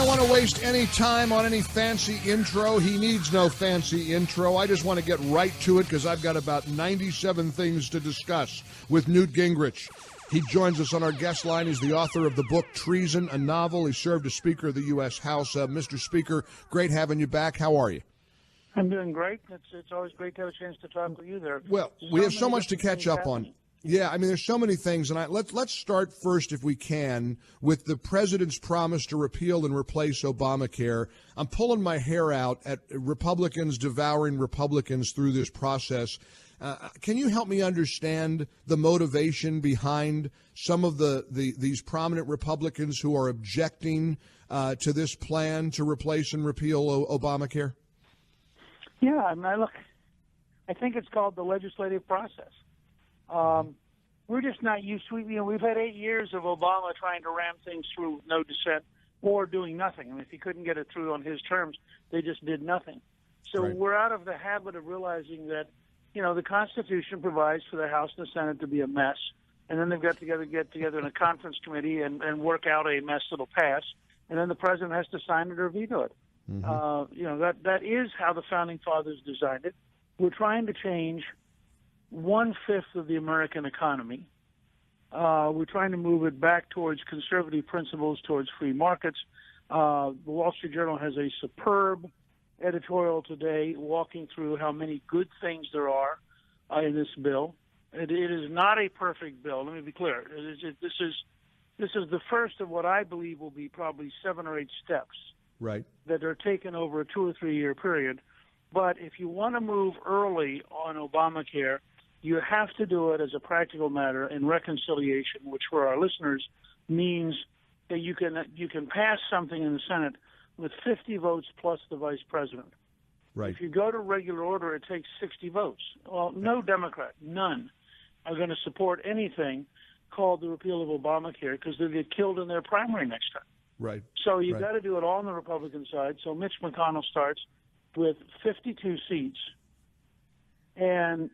want to waste any time on any fancy intro. He needs no fancy intro. I just want to get right to it because I've got about 97 things to discuss with Newt Gingrich. He joins us on our guest line. He's the author of the book Treason, a novel. He served as Speaker of the U.S. House. Mr. Speaker, great having you back. How are you? I'm doing great. It's always great to have a chance to talk with you there. Well, we have so much to catch up on. Yeah, I mean, there's so many things, and let's start first, if we can, with the president's promise to repeal and replace Obamacare. I'm pulling my hair out at Republicans devouring Republicans through this process. Can you help me understand the motivation behind some of these prominent Republicans who are objecting to this plan to replace and repeal Obamacare? Yeah, I think it's called the legislative process. We're just not used to it. We've had 8 years of Obama trying to ram things through no dissent or doing nothing. I mean, if he couldn't get it through on his terms, they just did nothing. So Right. We're out of the habit of realizing that, the Constitution provides for the House and the Senate to be a mess, and then they've got to get together in a conference committee and work out a mess that'll pass, and then the president has to sign it or veto it. Mm-hmm. That is how the Founding Fathers designed it. We're trying to change 1/5 of the American economy. We're trying to move it back towards conservative principles, towards free markets. The Wall Street Journal has a superb editorial today walking through how many good things there are in this bill. It is not a perfect bill. Let me be clear. This is the first of what I believe will be probably 7 or 8 steps Right. that are taken over a 2 or 3 year period. But if you want to move early on Obamacare, you have to do it as a practical matter in reconciliation, which for our listeners means that you can pass something in the Senate with 50 votes plus the vice president. Right. If you go to regular order, it takes 60 votes. Well, no Democrat, none, are going to support anything called the repeal of Obamacare because they'll get killed in their primary next time. Right. So you've Right. got to do it all on the Republican side. So Mitch McConnell starts with 52 seats, and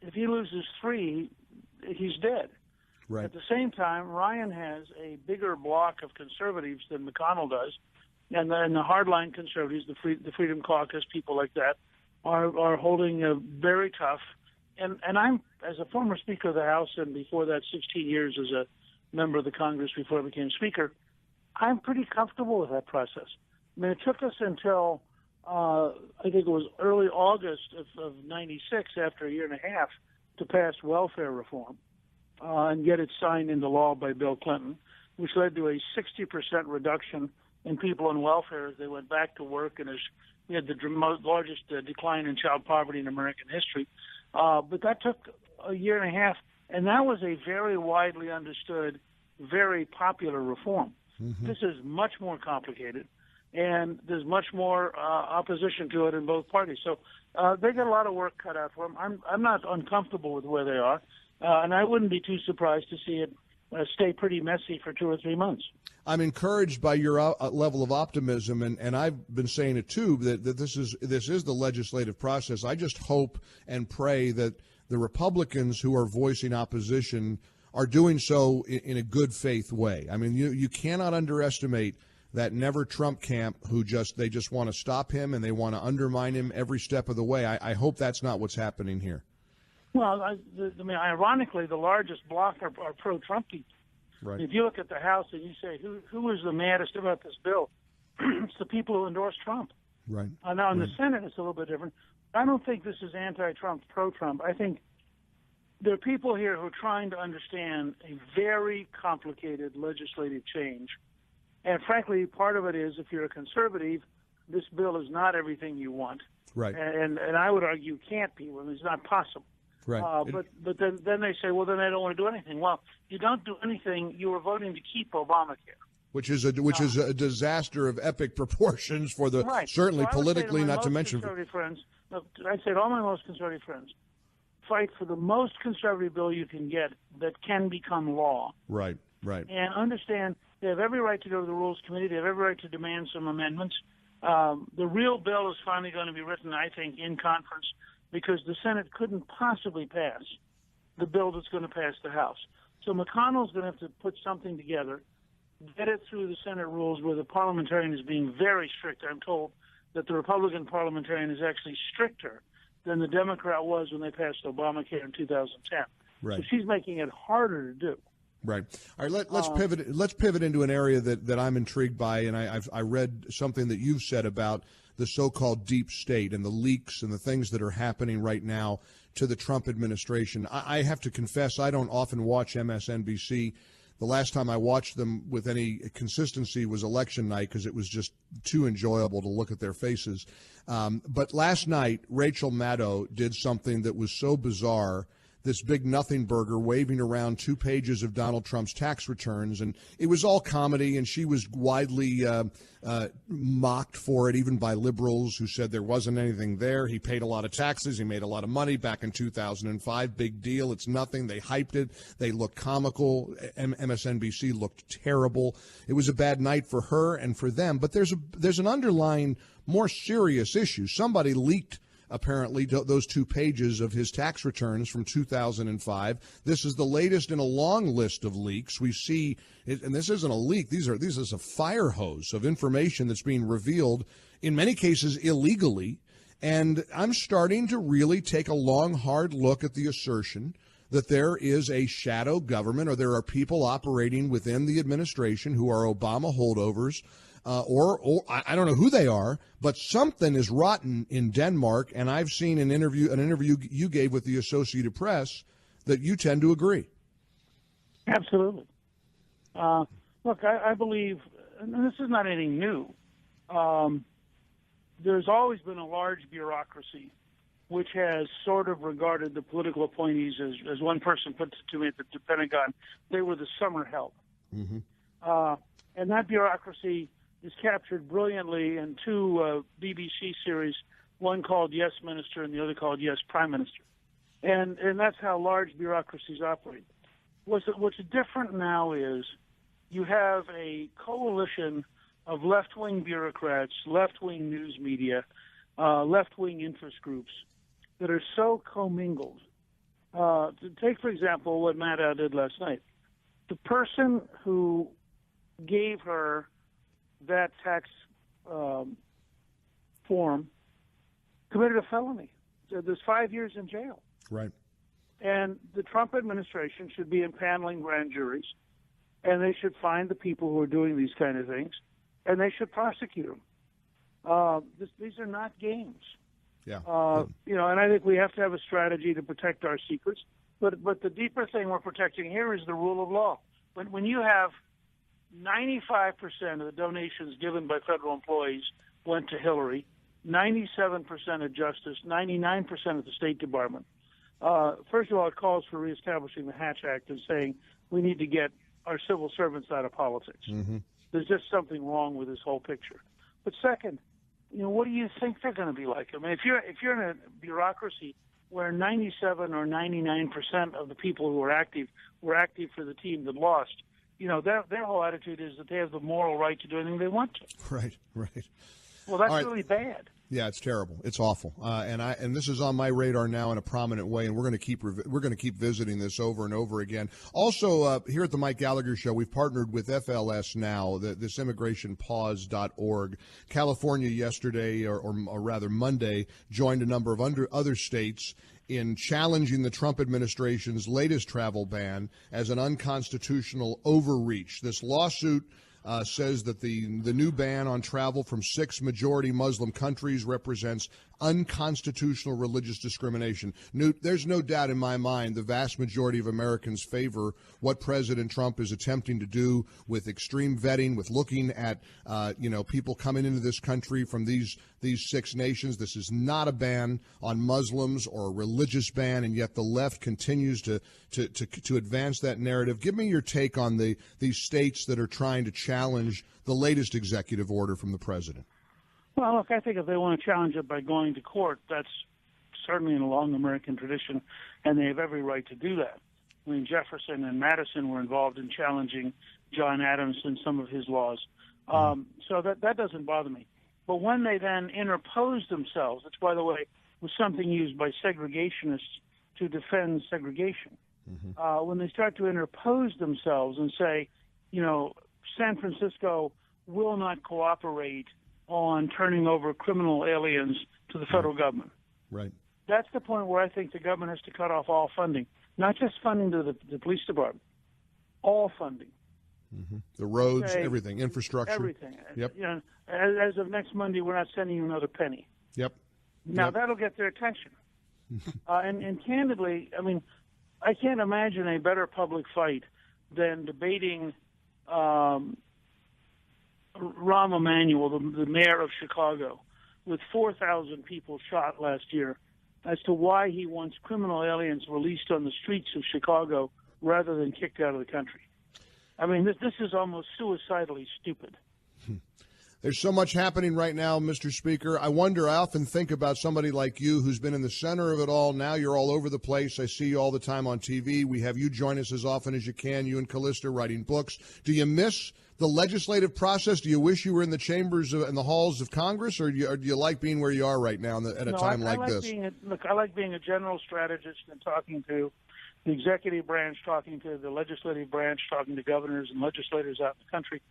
if he loses 3, he's dead. Right. At the same time, Ryan has a bigger block of conservatives than McConnell does, and then the hardline conservatives, the Freedom Caucus, people like that, are holding very tough. And I'm, as a former Speaker of the House, and before that 16 years as a member of the Congress before I became Speaker, I'm pretty comfortable with that process. I mean, it took us until I think it was early August of 96, after a year and a half, to pass welfare reform and get it signed into law by Bill Clinton, which led to a 60% reduction in people on welfare as they went back to work, and as we had the largest decline in child poverty in American history. But that took a year and a half, and that was a very widely understood, very popular reform. Mm-hmm. This is much more complicated, and there's much more opposition to it in both parties. So they got a lot of work cut out for them. I'm not uncomfortable with where they are, and I wouldn't be too surprised to see it stay pretty messy for 2 or 3 months. I'm encouraged by your level of optimism, and I've been saying it too, that this is the legislative process. I just hope and pray that the Republicans who are voicing opposition are doing so in a good faith way. I mean, you cannot underestimate that never Trump camp who they just want to stop him and they want to undermine him every step of the way. I hope that's not what's happening here. Well, ironically, the largest bloc are pro-Trump people. Right. If you look at the House and you say, who is the maddest about this bill? It's the people who endorse Trump. Right. Now, in the Senate, it's a little bit different. I don't think this is anti-Trump, pro-Trump. I think there are people here who are trying to understand a very complicated legislative change. And frankly, part of it is if you're a conservative, this bill is not everything you want. Right. And I would argue can't be. Well, it's not possible. Right. But then they say, well, then I don't want to do anything. Well, you don't do anything. You were voting to keep Obamacare, which is a disaster of epic proportions for the right. certainly So politically, not to mention. I'd say to all my most conservative friends, fight for the most conservative bill you can get that can become law. Right. Right. And understand they have every right to go to the Rules Committee. They have every right to demand some amendments. The real bill is finally going to be written, I think, in conference, because the Senate couldn't possibly pass the bill that's going to pass the House. So McConnell's going to have to put something together get it through the Senate rules where the parliamentarian is being very strict. I'm told that the Republican parliamentarian is actually stricter than the Democrat was when they passed Obamacare in 2010. Right. So she's making it harder to do. Right. All right. Let's pivot. Let's pivot into an area that I'm intrigued by, and I read something that you've said about the so-called deep state and the leaks and the things that are happening right now to the Trump administration. I have to confess, I don't often watch MSNBC. The last time I watched them with any consistency was election night because it was just too enjoyable to look at their faces. But last night, Rachel Maddow did something that was so bizarre, this big nothing burger waving around 2 pages of Donald Trump's tax returns. And it was all comedy, and she was widely mocked for it, even by liberals who said there wasn't anything there. He paid a lot of taxes. He made a lot of money back in 2005. Big deal. It's nothing. They hyped it. They looked comical. MSNBC looked terrible. It was a bad night for her and for them. But there's an underlying, more serious issue. Somebody leaked apparently those 2 pages of his tax returns from 2005. This is the latest in a long list of leaks. We see, and this isn't a leak. These is a fire hose of information that's being revealed, in many cases illegally. And I'm starting to really take a long, hard look at the assertion that there is a shadow government, or there are people operating within the administration who are Obama holdovers, or I don't know who they are, but something is rotten in Denmark. And I've seen an interview you gave with the Associated Press that you tend to agree. Absolutely. Look, I believe, and this is not anything new. There's always been a large bureaucracy which has sort of regarded the political appointees as one person puts it to me at the Pentagon, they were the summer help. Mm-hmm. And that bureaucracy is captured brilliantly in 2 BBC series, one called Yes Minister and the other called Yes Prime Minister. And that's how large bureaucracies operate. What's different now is you have a coalition of left-wing bureaucrats, left-wing news media, left-wing interest groups that are so commingled. Take, for example, what Maddow did last night. The person who gave her that tax form committed a felony. So there's 5 years in jail. Right. And the Trump administration should be impaneling grand juries, and they should find the people who are doing these kind of things, and they should prosecute them. These are not games. Yeah. And I think we have to have a strategy to protect our secrets. But the deeper thing we're protecting here is the rule of law. When you have 95% of the donations given by federal employees went to Hillary, 97% of Justice, 99% of the State Department. First of all, it calls for reestablishing the Hatch Act and saying we need to get our civil servants out of politics. Mm-hmm. There's just something wrong with this whole picture. But second, what do you think they're going to be like? I mean, if you're in a bureaucracy where 97 or 99% of the people who were active for the team that lost, their whole attitude is that they have the moral right to do anything they want to. Right. Well, that's really bad. Yeah, it's terrible. It's awful. And this is on my radar now in a prominent way, and we're going to keep visiting this over and over again. Also, here at the Mike Gallagher Show, we've partnered with FLS Now, this immigrationpause.org. California yesterday, or rather Monday, joined a number of other states in challenging the Trump administration's latest travel ban as an unconstitutional overreach. This lawsuit says that the new ban on travel from 6 majority Muslim countries represents unconstitutional religious discrimination. Newt, there's no doubt in my mind the vast majority of Americans favor what President Trump is attempting to do with extreme vetting, with looking at people coming into this country from these 6 nations. This is not a ban on Muslims or a religious ban, and yet the left continues to advance that narrative. Give me your take on these states that are trying to challenge the latest executive order from the president. Well, look, I think if they want to challenge it by going to court, that's certainly in a long American tradition, and they have every right to do that. I mean, Jefferson and Madison were involved in challenging John Adams and some of his laws. So that doesn't bother me. But when they then interpose themselves, which, by the way, was something used by segregationists to defend segregation, when they start to interpose themselves and say, San Francisco will not cooperate on turning over criminal aliens to the federal government. Right. That's the point where I think the government has to cut off all funding, not just funding to the police department, all funding. Mm-hmm. The roads, everything, infrastructure. Everything. Yep. You know, as of next Monday, we're not sending you another penny. Yep. Now, yep. that'll get their attention. And candidly, I mean, I can't imagine a better public fight than debating Rahm Emanuel, the mayor of Chicago, with 4,000 people shot last year, as to why he wants criminal aliens released on the streets of Chicago rather than kicked out of the country. I mean, this is almost suicidally stupid. There's so much happening right now, Mr. Speaker. I often think about somebody like you who's been in the center of it all. Now you're all over the place. I see you all the time on TV. We have you join us as often as you can, you and Callista writing books. Do you miss the legislative process? Do you wish you were in the chambers and the halls of Congress, or do you like being where you are right now at a time like this? I like being a general strategist and talking to the executive branch, talking to the legislative branch, talking to governors and legislators out in the country.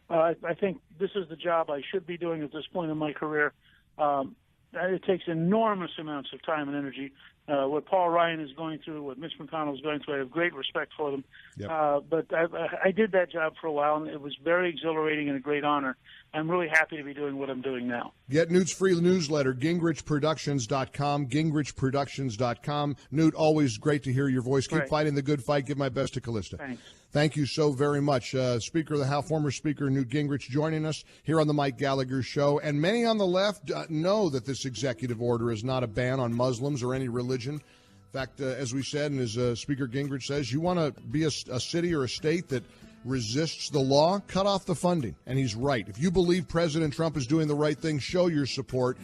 I think this is the job I should be doing at this point in my career. It takes enormous amounts of time and energy. What Paul Ryan is going through, what Mitch McConnell is going through, I have great respect for them. Yep. But I did that job for a while, and it was very exhilarating and a great honor. I'm really happy to be doing what I'm doing now. Get Newt's free newsletter, GingrichProductions.com, GingrichProductions.com. Newt, always great to hear your voice. Keep fighting the good fight. Give my best to Callista. Thanks. Thank you so very much. Speaker of the House, former Speaker Newt Gingrich joining us here on the Mike Gallagher Show. And many on the left know that this executive order is not a ban on Muslims or any religion. In fact, as we said, and as Speaker Gingrich says, you want to be a city or a state that resists the law, cut off the funding. And he's right. If you believe President Trump is doing the right thing, show your support.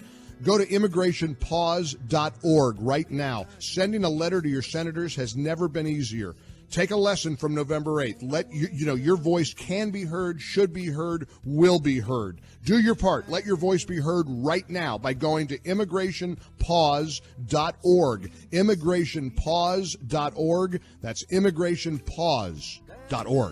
Go to immigrationpause.org right now. Sending a letter to your senators has never been easier. Take a lesson from November 8th. Let your voice can be heard, should be heard, will be heard. Do your part. Let your voice be heard right now by going to immigrationpause.org. Immigrationpause.org. That's immigrationpause.org.